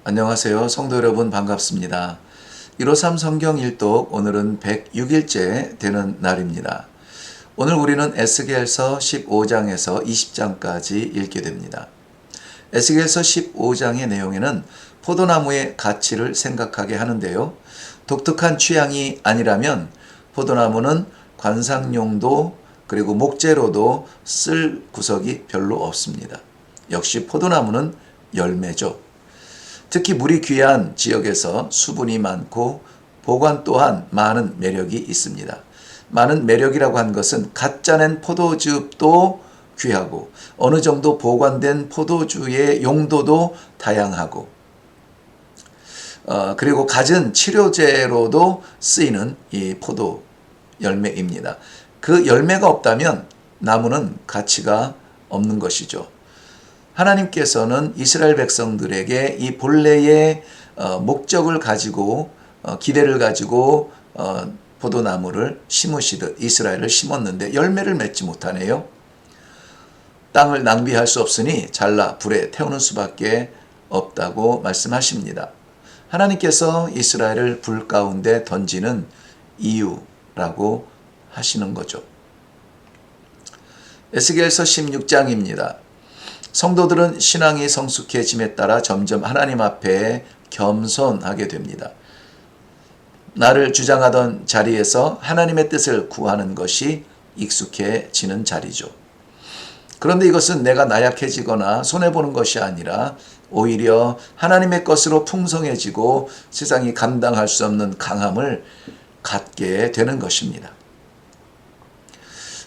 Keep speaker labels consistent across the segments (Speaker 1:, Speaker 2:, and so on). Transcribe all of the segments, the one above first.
Speaker 1: 안녕하세요. 성도 여러분 반갑습니다. 153 성경 일독 오늘은 106일째 되는 날입니다. 오늘 우리는 에스겔서 15장에서 20장까지 읽게 됩니다. 에스겔서 15장의 내용에는 포도나무의 가치를 생각하게 하는데요. 독특한 취향이 아니라면 포도나무는 관상용도 그리고 목재로도 쓸 구석이 별로 없습니다. 역시 포도나무는 열매죠. 특히 물이 귀한 지역에서 수분이 많고 보관 또한 많은 매력이 있습니다. 많은 매력이라고 한 것은 갓 짜낸 포도즙도 귀하고 어느 정도 보관된 포도주의 용도도 다양하고 그리고 갖은 치료제로도 쓰이는 이 포도 열매입니다. 그 열매가 없다면 나무는 가치가 없는 것이죠. 하나님께서는 이스라엘 백성들에게 이 본래의 목적을 가지고 기대를 가지고 포도나무를 심으시듯 이스라엘을 심었는데 열매를 맺지 못하네요. 땅을 낭비할 수 없으니 잘라 불에 태우는 수밖에 없다고 말씀하십니다. 하나님께서 이스라엘을 불 가운데 던지는 이유라고 하시는 거죠. 에스겔서 16장입니다. 성도들은 신앙이 성숙해짐에 따라 점점 하나님 앞에 겸손하게 됩니다. 나를 주장하던 자리에서 하나님의 뜻을 구하는 것이 익숙해지는 자리죠. 그런데 이것은 내가 나약해지거나 손해보는 것이 아니라 오히려 하나님의 것으로 풍성해지고 세상이 감당할 수 없는 강함을 갖게 되는 것입니다.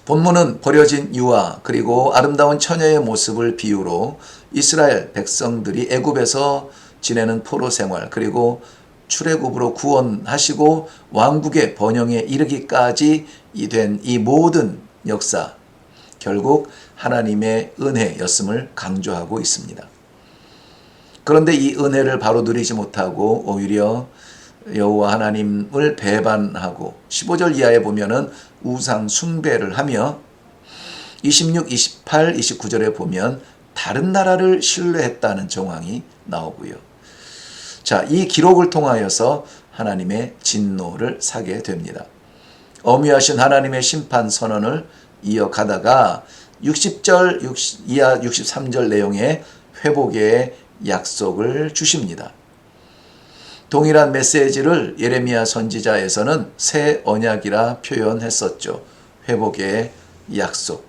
Speaker 1: 본문은 버려진 유아 그리고 아름다운 처녀의 모습을 비유로 이스라엘 백성들이 애굽에서 지내는 포로 생활 그리고 출애굽으로 구원하시고 왕국의 번영에 이르기까지 된 이 모든 역사 결국 하나님의 은혜였음을 강조하고 있습니다. 그런데 이 은혜를 바로 누리지 못하고 오히려 여호와 하나님을 배반하고 15절 이하에 보면은 우상 숭배를 하며 26, 28, 29절에 보면 다른 나라를 신뢰했다는 정황이 나오고요. 자, 이 기록을 통하여서 하나님의 진노를 사게 됩니다. 엄위하신 하나님의 심판 선언을 이어가다가 60절 이하 63절 내용의 회복의 약속을 주십니다. 동일한 메시지를 예레미야 선지자에서는 새 언약이라 표현했었죠. 회복의 약속.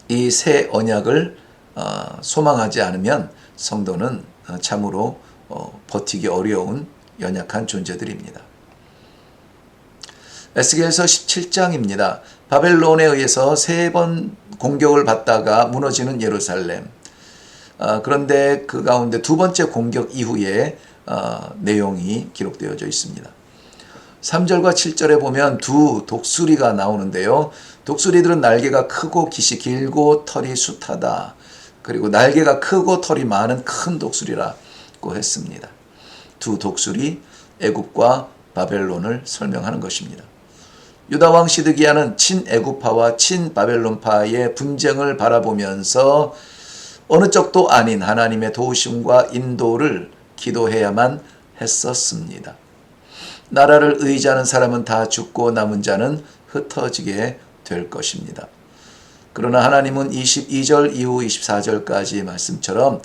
Speaker 1: 이 새 언약을 소망하지 않으면 성도는 참으로 버티기 어려운 연약한 존재들입니다. 에스겔서 17장입니다. 바벨론에 의해서 3번 공격을 받다가 무너지는 예루살렘. 그런데 그 가운데 두 번째 공격 이후에 내용이 기록되어져 있습니다. 3절과 7절에 보면 두 독수리가 나오는데요. 독수리들은 날개가 크고 깃이 길고 털이 숱하다. 그리고 날개가 크고 털이 많은 큰 독수리라고 했습니다. 두 독수리, 애굽과 바벨론을 설명하는 것입니다. 유다왕 시드기야는 친애굽파와 친바벨론파의 분쟁을 바라보면서 어느 쪽도 아닌 하나님의 도우심과 인도를 기도해야만 했었습니다. 나라를 의지하는 사람은 다 죽고 남은 자는 흩어지게 될 것입니다. 그러나 하나님은 22절 이후 24절까지 말씀처럼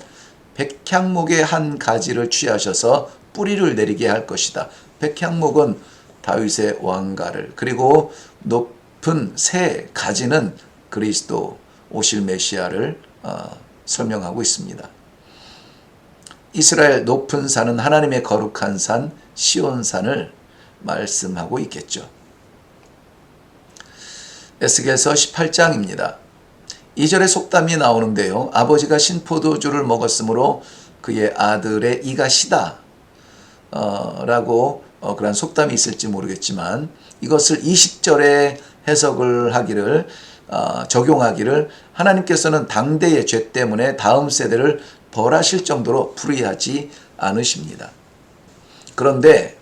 Speaker 1: 백향목의 한 가지를 취하셔서 뿌리를 내리게 할 것이다. 백향목은 다윗의 왕가를 그리고 높은 새 가지는 그리스도 오실 메시아를 설명하고 있습니다. 이스라엘 높은 산은 하나님의 거룩한 산 시온산을 말씀하고 있겠죠. 에스겔서 18장입니다. 2절에 속담이 나오는데요. 아버지가 신포도주를 먹었으므로 그의 아들의 이가 시다 라고 그런 속담이 있을지 모르겠지만 이것을 20절에 해석을 하기를 적용하기를 하나님께서는 당대의 죄 때문에 다음 세대를 벌하실 정도로 불의하지 않으십니다. 그런데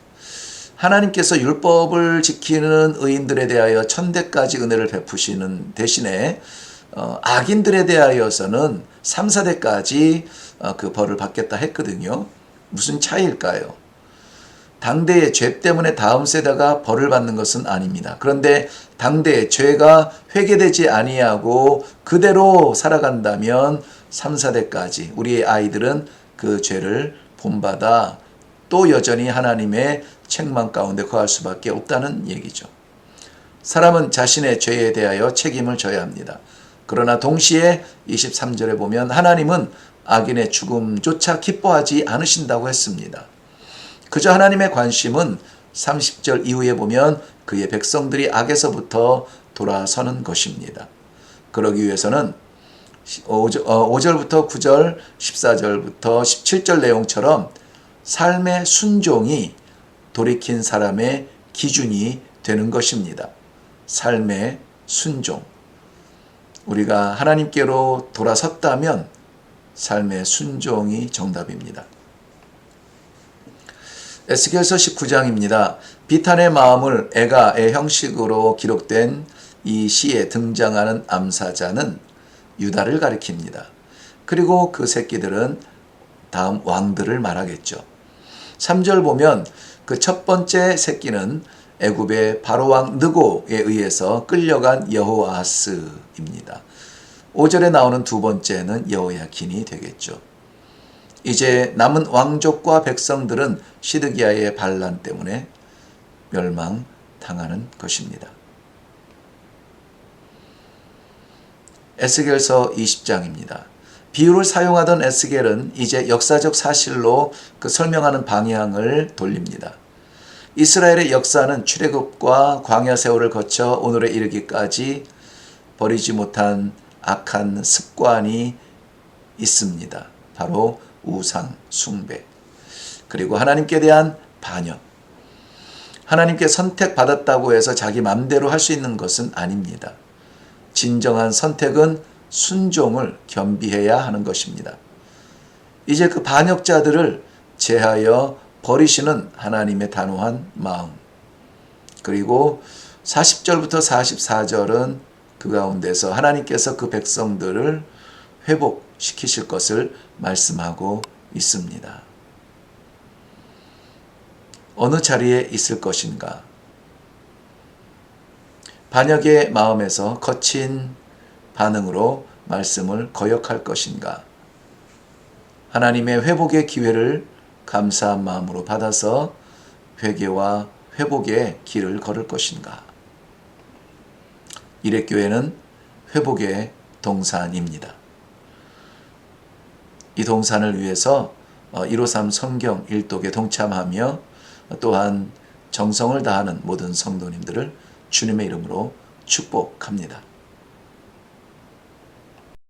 Speaker 1: 하나님께서 율법을 지키는 의인들에 대하여 천대까지 은혜를 베푸시는 대신에 악인들에 대하여서는 3, 4대까지 그 벌을 받겠다 했거든요. 무슨 차이일까요? 당대의 죄 때문에 다음 세대가 벌을 받는 것은 아닙니다. 그런데 당대의 죄가 회개되지 아니하고 그대로 살아간다면 3, 4대까지 우리의 아이들은 그 죄를 본받아 또 여전히 하나님의 책망 가운데 거할 수밖에 없다는 얘기죠. 사람은 자신의 죄에 대하여 책임을 져야 합니다. 그러나 동시에 23절에 보면 하나님은 악인의 죽음조차 기뻐하지 않으신다고 했습니다. 그저 하나님의 관심은 30절 이후에 보면 그의 백성들이 악에서부터 돌아서는 것입니다. 그러기 위해서는 5절부터 9절, 14절부터 17절 내용처럼 삶의 순종이 돌이킨 사람의 기준이 되는 것입니다. 삶의 순종. 우리가 하나님께로 돌아섰다면 삶의 순종이 정답입니다. 에스겔서 19장입니다. 비탄의 마음을 애가의 형식으로 기록된 이 시에 등장하는 암사자는 유다를 가리킵니다. 그리고 그 새끼들은 다음 왕들을 말하겠죠. 3절 보면 그 첫 번째 새끼는 애굽의 바로왕 느고에 의해서 끌려간 여호아스입니다. 5절에 나오는 두 번째는 여호야킨이 되겠죠. 이제 남은 왕족과 백성들은 시드기야의 반란 때문에 멸망당하는 것입니다. 에스겔서 20장입니다. 비유를 사용하던 에스겔은 이제 역사적 사실로 그 설명하는 방향을 돌립니다. 이스라엘의 역사는 출애굽과 광야 세월을 거쳐 오늘에 이르기까지 버리지 못한 악한 습관이 있습니다. 바로 우상 숭배, 그리고 하나님께 대한 반역. 하나님께 선택받았다고 해서 자기 맘대로 할 수 있는 것은 아닙니다. 진정한 선택은 순종을 겸비해야 하는 것입니다. 이제 그 반역자들을 제하여 버리시는 하나님의 단호한 마음. 그리고 40절부터 44절은 그 가운데서 하나님께서 그 백성들을 회복시키실 것을 말씀하고 있습니다. 어느 자리에 있을 것인가? 반역의 마음에서 거친 반응으로 말씀을 거역할 것인가? 하나님의 회복의 기회를 감사한 마음으로 받아서 회개와 회복의 길을 걸을 것인가? 이렛교회는 회복의 동산입니다. 이 동산을 위해서 153 성경 일독에 동참하며 또한 정성을 다하는 모든 성도님들을 주님의 이름으로 축복합니다.